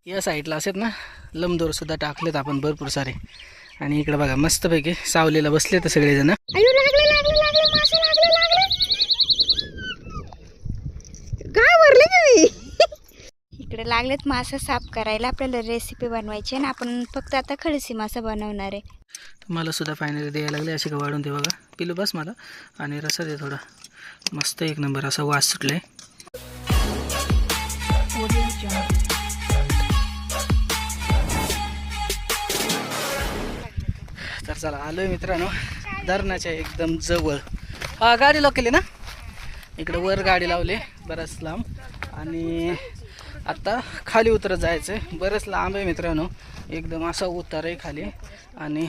या साईडला असेल ना लंबदोर सुद्धा टाकलेत आपण भरपूर सारे. आणि इकडे बघा मस्तपैकी सावलीला बसले तर सगळेजण. इकडे लागलेत मासा साफ करायला. आपल्याला रेसिपी बनवायची आणि आपण फक्त आता खडसी मासा बनवणार आहे. मला सुद्धा फायनली द्यायला लागले. अशी का वाढून दे बघा पिलू बस मला. आणि रसा दे थोडा. मस्त एक नंबर असा वास सुटलाय. तर चला आलोय मित्रांनो धरणाच्या एकदम जवळ. हा गाडी लॉक केली ना. इकडे वर गाडी लावली बरंच लांब. आणि आता खाली उतरत जायचं आहे. बरंच लांब आहे मित्रांनो. एकदम असा उतार आहे खाली. आणि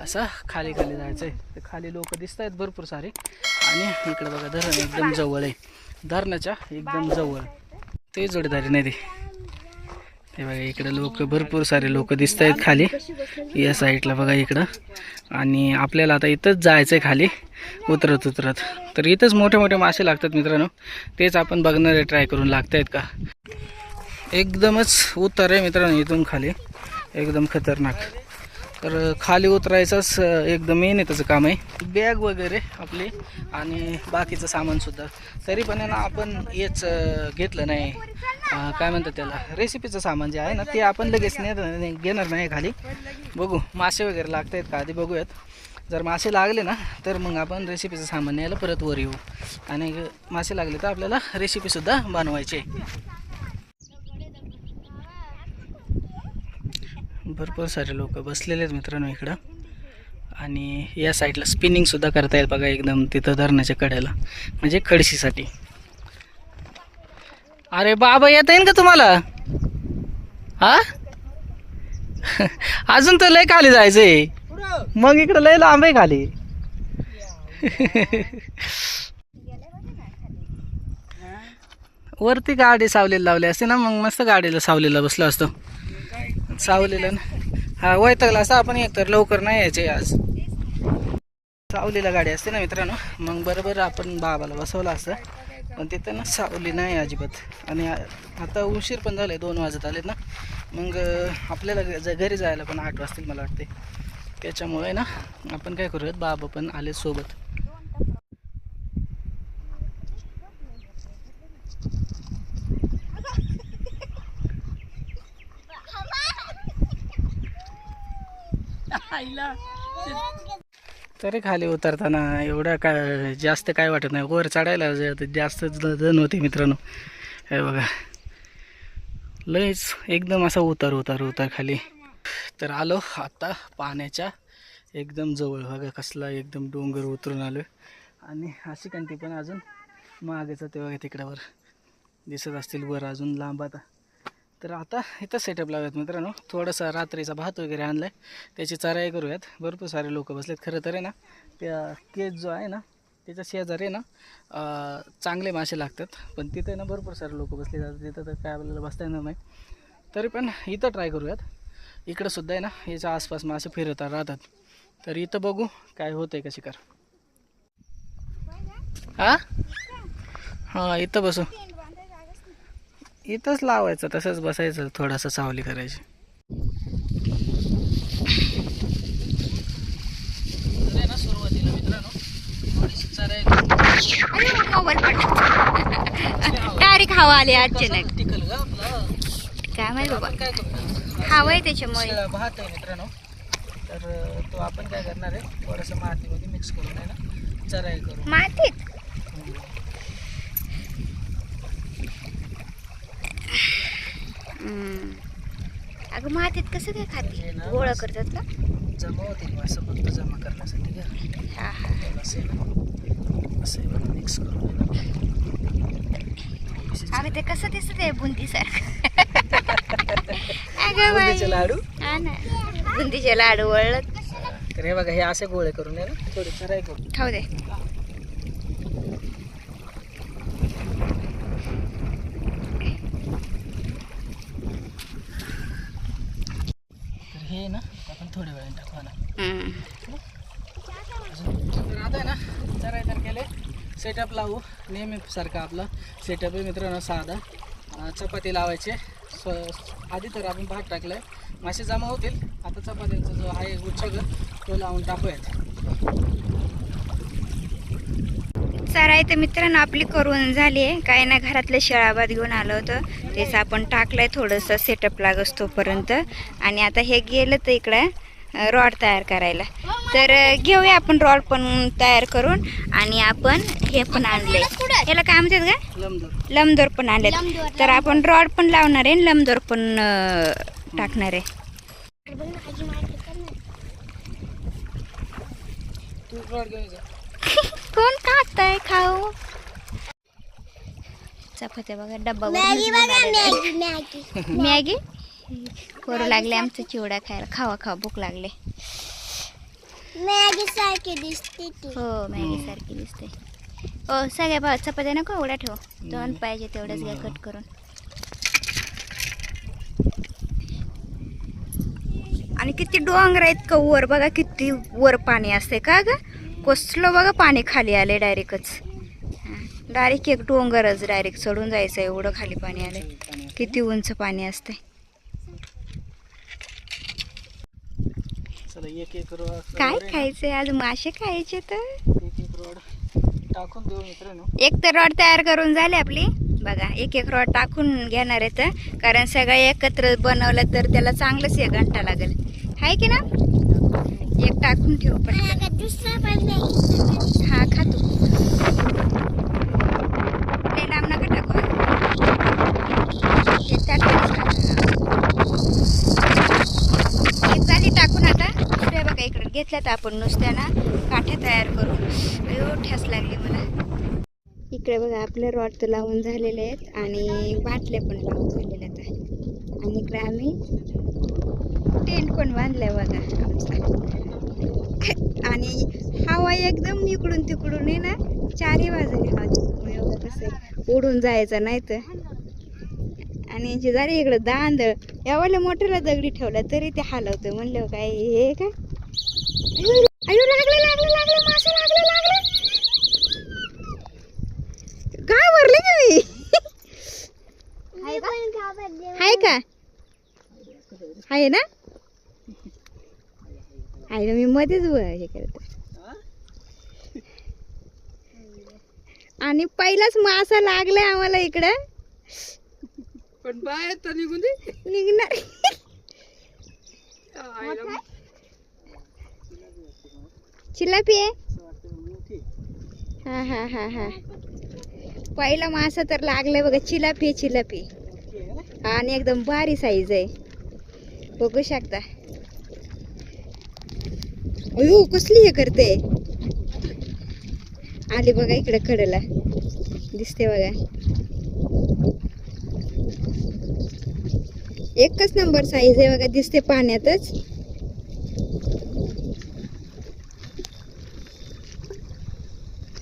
असा खाली खाली जायचं आहे. तर खाली लोक दिसत आहेत भरपूर सारे. आणि इकडे बघा धरण एकदम जवळ आहे. धरणाच्या एकदम जवळ ते जोडीदारी नाही ते बघा. इकडे लोक भरपूर सारे लोक दिसत आहेत खाली या साईडला बघा इकडं. आणि आपल्याला आता इथंच जायचं आहे खाली उतरत उतरत. तर इथंच मोठे मोठे मासे लागतात मित्रांनो. तेच आपण बघणार आहे ट्राय करून लागत आहेत का. एकदमच उतार आहे मित्रांनो इथून खाली. एकदम खतरनाक. तर खाली उतरायचंच एकदम मेन आहे त्याचं काम आहे. बॅग वगैरे आपली आणि बाकीचं सामानसुद्धा. तरी पण ना आपण हेच घेतलं नाही. काय म्हणतात त्याला रेसिपीचं सामान जे आहे ना ते आपण लगेच घेणार नाही खाली. बघू मासे वगैरे लागत आहेत का आधी बघूयात. जर मासे लागले ना तर मग आपण रेसिपीचं सामान न्यायला परत वर येऊ. आणि मासे लागले तर आपल्याला रेसिपीसुद्धा बनवायची आहे. भरपूर सारे लोक बसलेले आहेत मित्रांनो इकडं. आणि या साईडला स्पिनिंगसुद्धा करता येईल बघा एकदम तिथं धरणाच्या कड्याला म्हणजे खडशीसाठी. अरे बाबा येता येईल का तुम्हाला. हा अजून तर लय खाली जायचंय. मग इकडं लय लांब आहे खाली. वरती गाडी सावलीला लावली असते ना मग मस्त गाडीला सावलीला बसलो असतो. सावलीला ना हा वैतागला असता आपण. एक तर लवकर नाही यायचे आज. सावलीला गाडी असते ना मित्रांनो मग बरोबर आपण बाबाला बसवलं असतं. पण तिथं ना सावली नाही अजिबात. आणि आता उशीर पण झाले 2 वाजत आलेत ना. मग आपल्याला घरी जायला पण 8 वाजतील मला वाटते. त्याच्यामुळे ना आपण काय करूयात बाबा पण आले सोबत. तरी खाली उतरताना एवढं काय जास्त काय वाटत नाही. वर चढायला जास्त जण होते मित्रांनो. हे बघा लयच एकदम असा उतार उतार उतार खाली. तर आलो आता पाण्याच्या एकदम जवळ. बघा कसला एकदम डोंगर उतरून आलो. आणि अशी कंटी पण अजून मागेचं ते बघा तिकड्यावर दिसत असतील वर अजून लांब. आता तर आता इथं सेटअप लावूयात मित्रांनो. थोडासा रात्रीचा भात वगैरे आणला आहे त्याची चराई करूयात. भरपूर सारे लोक बसलेत. खरं तर आहे ना त्या केज जो आहे ना त्याच्या शेजारी आहे ना चांगले मासे लागतात. पण तिथे ना भरपूर सारे लोक बसले जातात. तिथं तर काय आपल्याला बसता येणार नाही. तरी पण इथं ट्राय करूयात. इकडंसुद्धा आहे ना याच्या आसपास मासे फिरत राहतात. तर इथं बघू काय होतं आहे का शिकार. हां इथं बसू. इथंच लावायचं तसंच बसायचं. थोडासा सावली करायची. ना सुरुवातीला मित्रांनो थोडीशी चराई डायरेक्ट हवा आली अचानक. टिकल का आपला काय माहिती बाबा काय करू हवा आहे त्याच्यामुळे. भात आहे मित्रांनो. तर तो आपण काय करणार आहे थोडंसं मातीमध्ये मिक्स करून आहे ना चराई करू. मातीत अगं मातीत कसं काय खाते. गोळा करतात का. जमा होतील असं फक्त जमा करण्यासाठी का. असं मिक्स करून अगं ते कसं दिसत आहे बुंदीसारखं. बुंदीचे लाडू. हा ना बुंदीचे लाडू वळत. तर हे बघा हे असे गोळे करून आहे ना थोडी चराई करू. खाऊ दे. हे ना आपण थोड्या वेळाने टाकू ना. तर आता आहे ना चराई तर केले. सेटअप लावू नेहमी सारखा आपला सेटअप आहे मित्रांनो साधा. चपाती लावायचे. आधी तर आपण भात टाकलाय, मासे जमा होतील. आता चपात्यांचा जो आहे गुच्छग तो लावून टाकूयात. चराई तर मित्रांनो आपली करून झाली आहे. काय ना घरातलं शेळाभात घेऊन आलं होतं, तेच आपण टाकलंय. थोडंसं सेटअप लागस तोपर्यंत. आणि आता हे गेलं तर इकडं रॉड तयार करायला. तर घेऊया आपण रॉड पण तयार करून. आणि आपण हे पण आणले, याला काय म्हणतात का, लमदोर पण आणले. तर आपण रॉड पण लावणार आहे, लमदोर पण टाकणार आहे. कोण खाताय खाऊ. चपात्या बघा, डब्बा मॅगी करू लागले. आमचं चिवडा खायला. खावा खावा, भूक लागले. मॅगी सारखी दिसते ती. हो मॅगी सारखी दिसते. हो सगळ्या बघा, चपात्या नको एवढ्या ठेव, दोन पाहिजे तेवढंच घ्या कट करून. आणि किती डोंगर आहेत का वर बघा, किती वर पाणी असते का ग. कसलं बघा पाणी खाली आले डायरेक्टच. डायरेक्ट एक डोंगरच डायरेक्ट चढून जायचं, एवढं खाली पाणी आले. किती उंच पाणी असते. काय खायचंय आज, मासे खायचे तर टाकून देऊ मित्रांनो. एक तर रॉड तयार करून झाली आपली बघा. एक एक रॉड टाकून घेणार आहे, तर कारण सगळं एकत्र बनवलं तर त्याला चांगलंच 1 घंटा लागेल, आहे की ना. एक टाकून ठेवू पटकन. दुसरा पण नाही. हा खातो. लय लांब नका टाकू. एक झाली टाकून. आता दुसऱ्या बघा इकडे घेतल्यात आपण नुसत्या ना काठ्या तयार करून. अयो ठेस लागली मला. इकडे बघा आपले रॉड तर लावून झालेले आहेत आणि बाटल्या पण लावून झालेल्या आहेत. आणि इकडे आम्ही टेंट पण बांधलाय बघा आमचा. आणि हवा एकदम इकडून तिकडून आहे ना, चारही बाजूने हवा. त्यामुळे एवढं कसं उडून जायचं नाही तर. आणि शेजारी इकडं दांदळ एवढ्या मोठ्याला दगडी ठेवला तरी ते हलवतं. म्हणलं काय हे काय. अयो लागलं लागलं लागलं, मासा लागलं लागलं. काय भरले की मी. हाय का, आहे ना, आहे ना. मी मध्येच हे करते. आणि पहिलाच मासा लागलाय आम्हाला इकडं. पण बाहेर तर निघून दे. निघणार. चिलापी आहे. हा हा हा हा, पहिला मासा तर लागलाय बघा. चिलापी आहे, चिलापी. आणि एकदम भारी साईज आहे, बघू शकता. अयो कसली हे करते. आली बघा इकडे कडेला दिसते बघा. एकच नंबर साईज आहे बघा, दिसते पाण्यातच.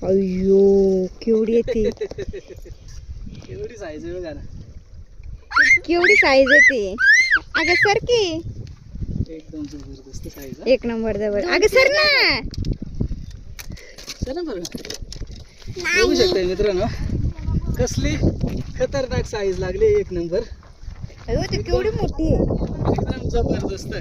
अयो केवढी येते, एवढी साईज आहे बघा ना. केवढी साईज आहे ती. अगं सर की, एकदम जबरदस्त साईज. एक नंबर जबर. अगं सर ना, चला बरं. बघू शकता मित्रांनो कसली खतरनाक साईज लागली. एक नंबर. अयो ती केवढी मोठी आहे, एकदम जबरदस्त.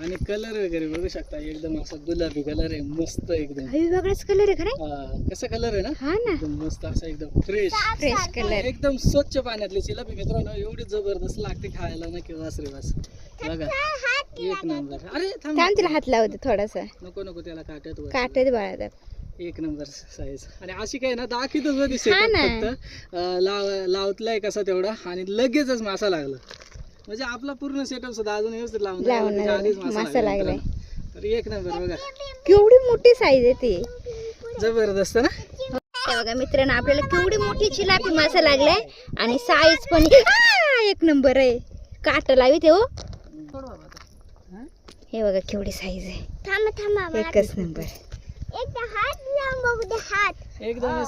आणि कलर वगैरे बघू शकता, एकदम असा गुलाबी कलर आहे, मस्त एकदम. अयो वेगळाच कलर आहे खरं. हा कसा कलर आहे ना, हा ना, एकदम मस्त असा, एकदम फ्रेश फ्रेश कलर. एकदम स्वच्छ पाण्यातली चिलापी मित्रांनो. एवढी जबरदस्त लागते खायला ना, की वास रे वास बघा. एक नंबर. अरे थांब, थांब तिला हात लावते थोडासा. नको नको, त्याला काट्यात वर. काटे बाळा. एक नंबर साईज. आणि अशी काय ना दाखवतच होती सेटअप, फक्त लावतलाय कसा तेवढा आणि लगेचच मासा लागला. म्हणजे आपला पूर्ण सेटअप सुद्धा अजून व्यवस्थित लावून आधीच मासा लागलाय. तर एक नंबर बघा, केवढी मोठी साईज आहे ती. जबरदस्त ना. हे बघा मित्रांनो, आपल्याला केवढी मोठी चिलापी मासा लागलाय. आणि साईज पण एक नंबर आहे. काट लावी ते. हो हे बघा केवढी साईज आहे. थांबा थांबा, एकच नंबर. एक हात लांब बघू दे. हात एकदम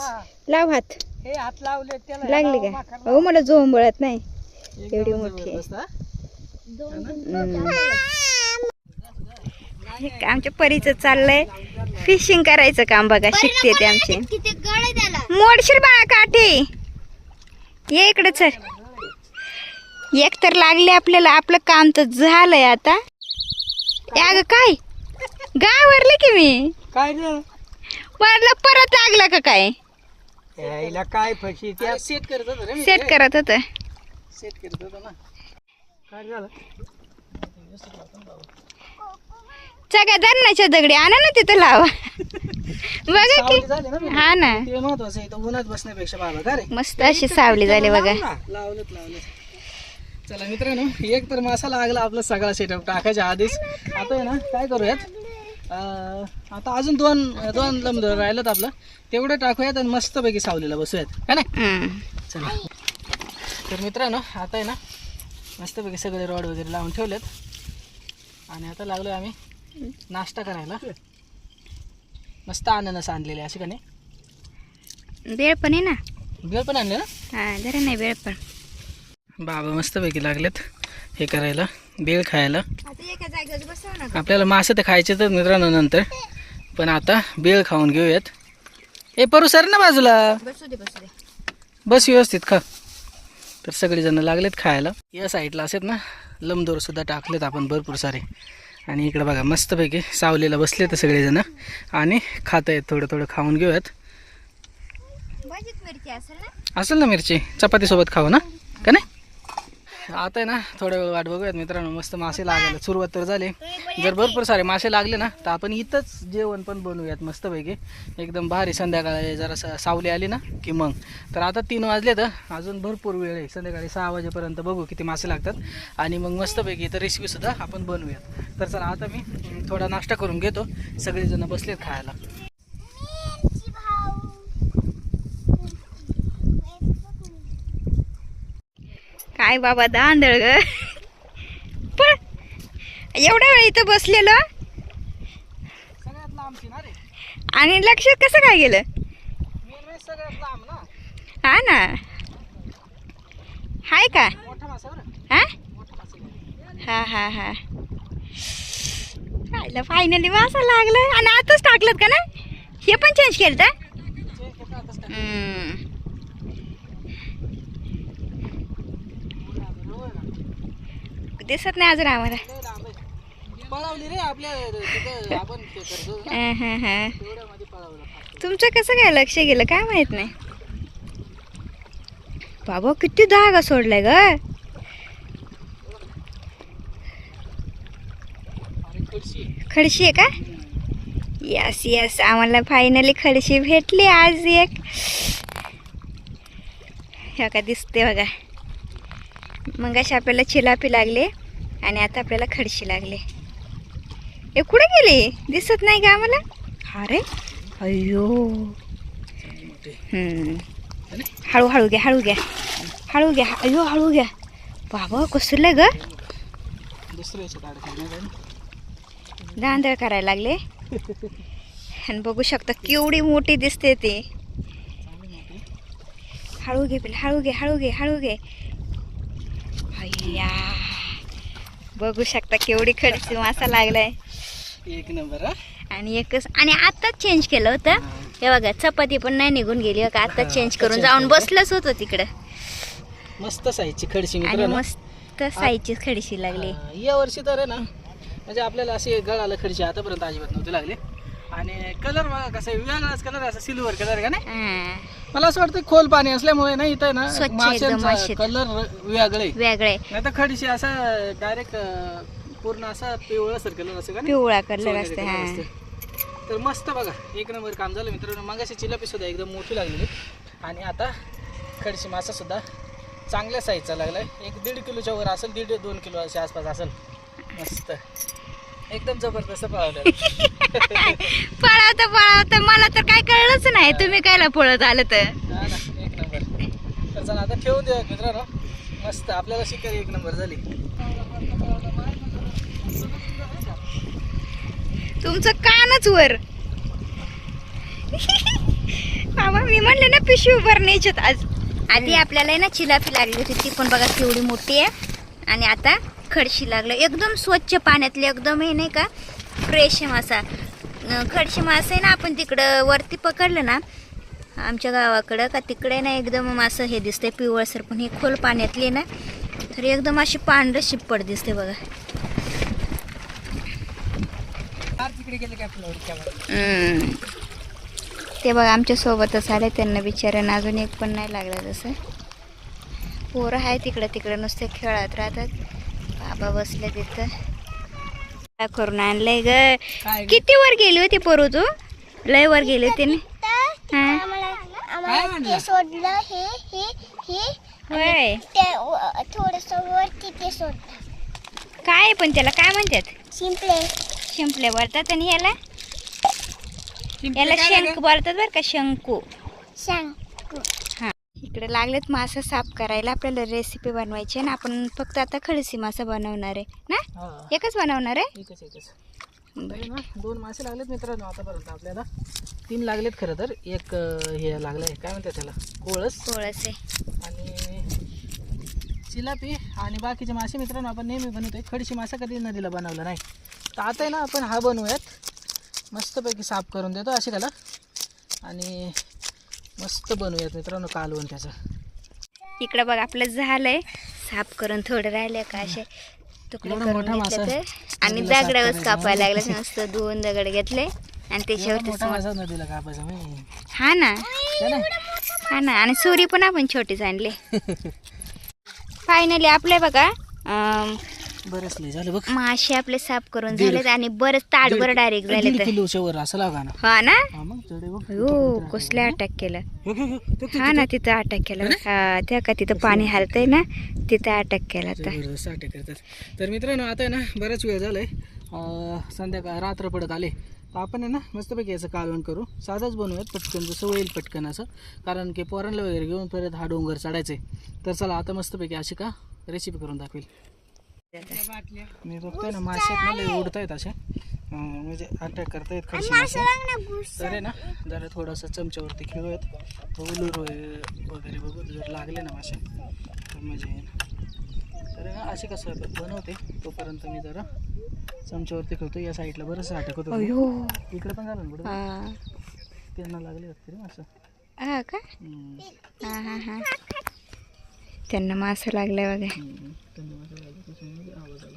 लाव हात. हे हात लावले त्याला लागले का. हो मला झोंबळत नाही, एवढी मोठी आहे. आमच्या परीचं चाललंय फिशिंग करायचं काम बघा. शिकते ते आमचे. किती गळ त्याला. मोडशील बाळा काठी. ये इकडे सर. एक तर लागले आपल्याला, आपलं काम तर झालंय आता. अगं काय गाय वरले की मी काय रे वरला परत लागला का काय? यायला काय फशी त्या सेट करत होतो रे मी. सेट करत होत. सेट करत होतो ना. काय झालं सगळ्या धरणाच्या दगडी आणा ना तिथं लावा. बघा की. सावली झाली ना मी. हा ना, ते महत्वाचं आहे. इथं उन्हात बसण्यापेक्षा बाबा का रे मस्त अशी सावली झाली बघा. लावलं. चला मित्रांनो, एक तर मासा लागला आपला सगळा सेटअप टाकायच्या आधीच. आता आहे ना काय करूयात, आता अजून दोन लंबदर राहिलं आपलं, तेवढं टाकूयात आणि मस्तपैकी सावलीला बसूयात का नाही. हम्म. चला तर मित्रांनो, आता आहे ना मस्तपैकी सगळे रॉड वगैरे लावून ठेवलेत आणि आता लागलो आम्ही नाश्ता करायला. मस्त अननस आणलेले असे का नाही, बेळ पण आहे ना. बेळ पण आणले ना. हा जरा नाही बेळ पण. बाबा मस्तपैकी लागलेत हे करायला, बेळ खायला. आता एका जागेवर बसव ना. आपल्याला मासे तर खायचे तर मित्रांनो नंतर, पण आता बेळ खाऊन घेऊयात. ए परू सर ना बाजूला, बसू दे बसू दे. बस व्यवस्थित खा. तर सगळेजण लागलेत खायला. या साईडला असेत ना लंबदोर सुद्धा टाकलेत आपण भरपूर सारे. आणि इकडे बघा मस्तपैकी सावलीला बसले तर सगळेजण आणि खात आहेत. थोडं थोडं खाऊन घेऊयात. भाजीत मिरची असेल ना. असेल ना मिरची, चपातीसोबत खाऊ ना का नाही. आता आहे ना थोडा वेळ वाट बघूयात मित्रांनो. मस्त मासे लागायला सुरुवात तर झाली. जर भरपूर सारे मासे लागले ना तर आपण इथंच जेवण पण बनवूयात मस्तपैकी एकदम भारी. संध्याकाळी जरा सावली आली ना की मग. तर आता 3 वाजले तर अजून भरपूर वेळ आहे. संध्याकाळी 6 वाजेपर्यंत बघू किती मासे लागतात आणि मग मस्तपैकी इथं रेसिपीसुद्धा आपण बनवूयात. तर चला आता मी थोडा नाश्ता करून घेतो. सगळेजण बसलेत खायला. काय बाबा दांदळ ग. पण एवढ्या वेळ इथं बसलेलो सगळ्यात लांबची ना रे, आणि लक्षात कसं काय गेलं. सगळ्यात लांब ना. हा ना. हाय का. मोठा मासा बरं, हा मोठा मासा. हा हा हा. खायला फायनली वासा लागलं. आणि आताच टाकलं का ना. हे पण चेंज केलं का. दिसत नाही अजून आम्हाला. पळावली रे आपल्या तिथं आपण ते करतो ना, तेवढ्यामध्ये पळावलं. तुमचं कसं काय लक्ष गेलं काय माहित नाही. बाबा किती धागा सोडलाय ग. आणि खडशी खडशी आहे का. यस यस, आम्हाला फायनली खडशी भेटली आज एक. हे का दिसते बघा. मग अशी आपल्याला चिलापी लागले आणि आता आपल्याला खडशी लागले. हे कुठे गेले दिसत नाही का आम्हाला. अरे अय्यो. हळूहळू घ्या हळू घ्या हळू घ्या. अय्यो हळू घ्या. बाबा कसलं ग. दुसऱ्या याच्यात अडकलं. दांदळ करायला लागले. आणि बघू शकता केवढी मोठी दिसते ती. हळू घे पिल्ला, हळू घे हळू घे हळू घे. अय्या बघू शकता केवढी खडशी मासा लागलाय. एक नंबर. आणि एकच आणि आताच चेंज केलं होतं. हे बघा चपाती पण नाही निघून गेली का. आता चेंज करून जाऊन बसलंच होतं तिकडं. मस्त साईजची खडशी आणि मित्रांनो. मस्त साईजची खडशी लागली. या वर्षी तर आहे ना म्हणजे आपल्याला असे गळाला खडशी आतापर्यंत अजिबात नव्हती लागली. आणि कलर बघा कसा वेगळाच कलर, असा सिल्वर कलर का नाही. हा, मला असं वाटतं खोल पाणी असल्यामुळे ना इथं ना स्वच्छ एकदम माशांचा मासे. कलर वेगळे. वेगळे नाही तर खडशी असा डायरेक्ट पूर्ण असा पिवळसर कलर असं का नाही. पिवळा कलर सोनेरी असते. कलर हा असते. तर मस्त बघा एक नंबर काम झालं मित्रांनो. मगाशी चिलापी सुद्धा एकदम मोठी लागलेली आणि आता खडशी मासा सुद्धा चांगल्या साईजचा लागलाय. 1-1.5 किलोच्या वर असेल, 1.5-2 किलोच्या आसपास असेल. मस्त एकदम जबरदस्त पळवलं. पळावता मला तर काय कळलंच नाही. तुम्ही कायला पळत आलं तर. हा ना, एक नंबर. तर चला आता ठेवून देऊया मित्रांनो. मस्त आपल्याला शिकारी एक नंबर झाली. तुमचं कानच वर. बाबा मी म्हणले ना पिशवी भरण्याच्यात आज. आधी आपल्याला ना चिलापी लागली होती, ती पण बघा केवढी मोठी आहे. आणि आता खडशी लागलं एकदम स्वच्छ पाण्यातले, एकदम हे नाही का फ्रेश मासा. खडशी मासा आहे ना आपण तिकडं वरती पकडलं ना आमच्या गावाकडं का तिकडे ना एकदम असं हे दिसतंय पिवळसर, पण हे खोल पाण्यातली ना तर एकदम अशी पांढरं शिप्पड दिसते बघा. तिकडे गेले काय ते बघा आमच्या सोबतच आले, त्यांना बिचाऱ्यांना अजून एक पण नाही लागलं. जसं पोरं आहे तिकडं नुसते खेळत राहतात. बाबा बसले तिथं. काय करून आणलंय ग? काय किती वर गेली होती पोरू तू? लय वर गेली होती ना. हा आम्हाला ते सोडलं हे होय. ते थोडस वरती ते सोडलं. काय पण त्याला काय म्हणतात? शिंपले बोलतात. आणि याला शंख बोलतात बरं का, शंकू. सांग. हा इकडे लागलेत मासा साफ करायला. आपल्याला रेसिपी बनवायची आहे ना, आपण फक्त आता खडसी मासा बनवणार आहे ना. एकच बनवणार आहे. एकच दोन मासे लागलेत मित्रांनो आतापर्यंत. आपल्याला 3 लागलेत खरं तर. एक हे लागलंय काय म्हणतात त्याला, कोळस आहे. आणि चिलापी. आणि बाकीचे मासे मित्रांनो आपण नेहमी बनवतोय. खडशी मासा कधी नदीला बनवला नाही, तर आता आहे ना आपण हा बनवूयात. मस्तपैकी साफ करून देतो असे त्याला आणि मस्त बनवूयात मित्रांनो कालवण त्याचं. इकडं बघ आपलं झालंय साफ करून, थोडं राहिले का असे तुकडे करून घेतले ते आणि दगडावरच कापायला लागले. मस्त 2 दगड घेतले आणि त्याच्यावरती मोठा मासा नदीला कापायचा मी. हा ना आणि सुरी पण आपण छोटीच आणली. फायनली आपले बघा बरेच लय झालं बघ. मासे आपले साफ करून झालेत आणि बरेच ताटभर डायरेक्ट झाले. 1.5 किलोच्या वर असं लागा ना. हा ना. हा मग तेवढे बघ. हो कसले अटॅक केलं. हा ना तिथं अटॅक केलं. हा त्या का तिथं पाणी हलतंय ना, तिथं अटॅक केला. जबरदस्त अटॅक करतात. तर मित्रांनो आता आहे ना बराच वेळ झालाय, संध्याकाळ रात्र पडत आले, तर आपण आहे ना मस्तपैकी याचं कालवण करू. साधंच बनवूयात पटकन, जसं होईल पटकन असं, कारण की पोरांना वगैरे घेऊन परत हा डोंगर चढायचे. तर चला आता मस्तपैकी अशी का रेसिपी करून दाखवेल. मी बघतोय ना मासे आहेत ना लय उडतायत असे, म्हणजे अटॅक करतायत खडशी मासे. तर आहे ना जरा थोडंसं चमच्यावरती खेळूयात, उलूर वगैरे बघू. जर लागले ना मासे तर मजा येईल. तर आहे ना असे कसं बनवते तोपर्यंत मी जरा चमच्यावरती खेळतो. या साईडला बरंच अटॅक होतो. इकडे पण झालं ना पुढे, त्यांना लागले वाटते रे असं. हा का. हा त्यांना मासा लागलाय बघा. त्यांना मासा लागला त्याच्यामुळे आवाज आला.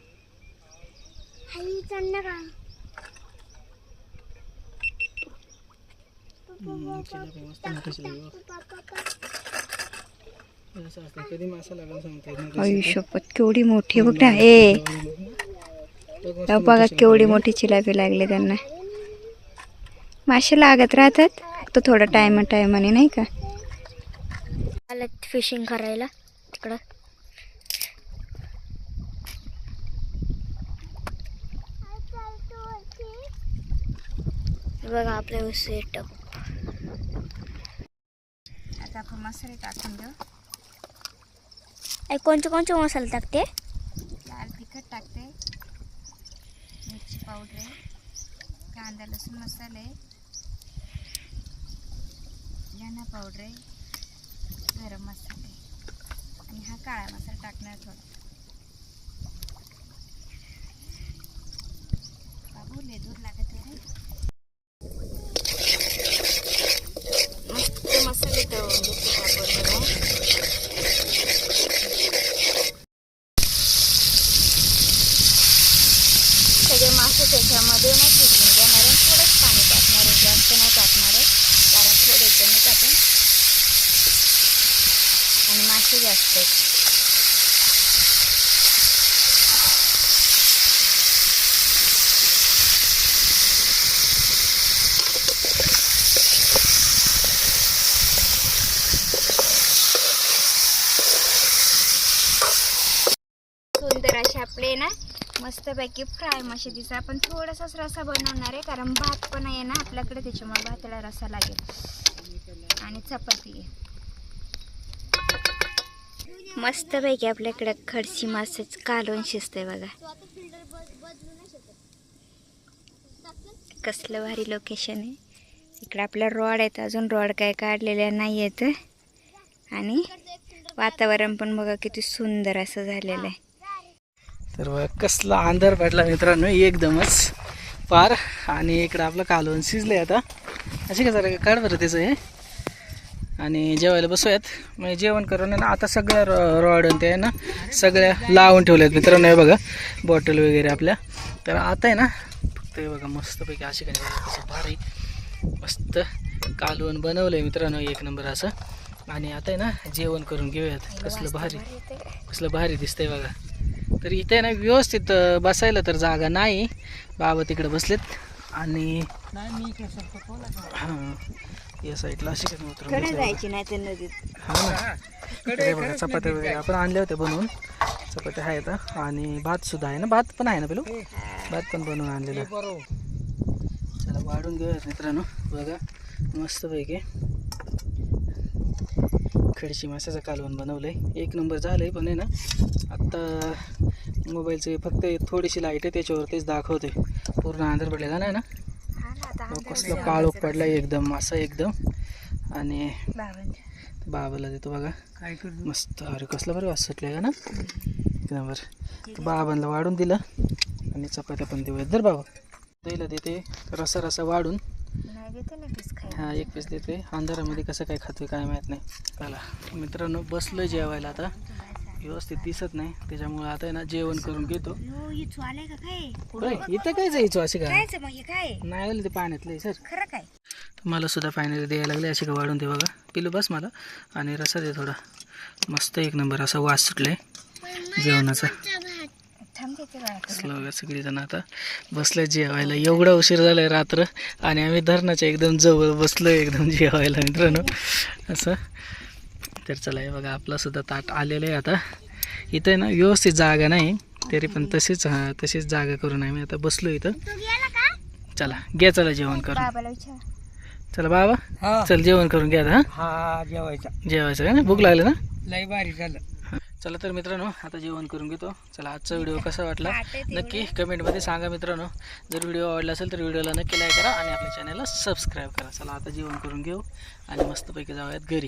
कधी मासा लागला सांगता येत नाही. आयुष्यपत केवढी मोठी बघ ना. बघा केवढी मोठी चिलापी लागली त्यांना. मासे लागत राहतात फक्त थोडं टायमाने नाही का. आला फिशिंग करायला तिकडं. बघा आपल्या सेटअप. आता आपण मसाले टाकून देऊ. कोणते मसाले टाकते? लाल तिखट टाकते, मिरची पावडर आहे, कांदा लसूण मसाले, धना पावडर आहे, गरम मसाले आणि हा काळा मसाला टाकणार थोडा. बाबू लय दूर लागत आहे. मस्त मसाले तळून घेतो आपण. सगळे मासे त्याच्यामध्ये ना शिजवून घेणार आहे. थोडंच पाणी टाकणार आहे, जास्त नाही टाकणार आहे, कारण थोडे कमी टाकून आणि मासे जास्त आहेत. सुंदर असे आपले ना मस्तपैकी फ्राय मासे दिसा. आपण थोडासाच रसा बनवणार आहे, कारण भात पण आहे ना आपल्याकडे, त्याच्यामुळे भाताला रसा लागेल आणि चपाती आहे. मस्तपैकी आपल्याकडे खडशी मासेच कालवण शिजतंय बघा. कसलं भारी लोकेशन आहे. इकडे आपल्या रॉड आहेत, अजून रॉड काय काढलेल्या नाही आहेत. आणि वातावरण पण बघा किती सुंदर असं झालेलं आहे. तर कसला अंधार पडला मित्रांनो एकदमच पार. आणि इकडं आपलं कालवण शिजलंय आता. असे का जरा काढ बरं त्याचं हे. आणि जेवायला बसूयात. म्हणजे जेवण करून आहे ना आता सगळ्या रॉड ते आहे ना सगळ्या लावून ठेवल्यात मित्रांनो. हे बघा बॉटल वगैरे आपल्या. तर आता आहे ना फक्त हे बघा मस्तपैकी अशी काही कसं भारी मस्त कालवण बनवलं आहे मित्रांनो एक नंबर असं. आणि आता आहे ना जेवण करून घेऊयात. कसलं भारी दिसतंय बघा. तर इथे ना व्यवस्थित बसायला तर जागा नाही. बाबा तिकडे बसलेत आणि हां या साईडला अशी काही उतरून जायची नाही तर नदीत. हां ना. इकडे बघा चपात्या वगैरे आपण आणल्या होत्या बनवून. चपात्या आहेत आणि भात सुद्धा आहे ना. भात पण आहे ना पेलो. भात पण बनवून आणलेला. चला वाढून घेऊयात मित्रांनो. बघा मस्तपैकी खडशी माशाचं कालवण बनवलं आहे. एक नंबर झालं आहे. पण आहे ना आत्ता मोबाईलचे फक्त थोडीशी लाईट आहे त्याच्यावर तेच दाखवते. पूर्ण अंधार पडलेला नाही ना. कसलं काळोख पडला एकदम असं एकदम. आणि बाबाला देतो बघा मस्त. अरे कसलं बरं वास सुटले का ना एक नंबर. बाबांना वाढून दिलं आणि चपात्या पण देऊयात. दर बाबा द्यायला देते रसा वाढून. हा एक पीस देते. अंधारामध्ये कसं काय खातोय काय माहीत नाही. चला मित्रांनो बसलोय जेवायला. आता व्यवस्थित दिसत नाही त्याच्यामुळे आता आहे ना जेवण करून घेतो. इथं काय जायचो असे काय नाही आलं ते पाण्यातलं सर. खरं काय मला सुद्धा फायनली द्यायला लागले. असे का वाढून दे बघा. पिलू बस मला आणि रसा दे थोडा. मस्त एक नंबर असा वास सुटलाय जेवणाचा. बघा सगळीजण आता बसलं जेवायला. एवढा उशीर झालाय रात्र आणि आम्ही धरणाच्या एकदम जवळ बसलो एकदम जेवायला मित्रांनो असं. तर चला हे बघा आपला सुद्धा ताट आलेलं आहे. आता इथं ना व्यवस्थित जागा नाही तरी पण तशीच जागा करून आम्ही आता बसलो इथं. चला घ्या चला जेवण करून. चला बाबा चल जेवण करून घ्या. हा जेवायचं का ना भूक लागली ना. लय भारी झालं. चला तर मित्रांनो आता जेवण करून घेतो. चला आजचा व्हिडिओ कसा वाटला नक्की कमेंटमध्ये सांगा मित्रांनो. जर व्हिडिओ आवडला असेल तर व्हिडिओला नक्की लाईक करा आणि आपल्या चॅनलला सबस्क्राईब करा. चला आता जेवण करून घेऊ आणि मस्तपैकी जाऊयात घरी.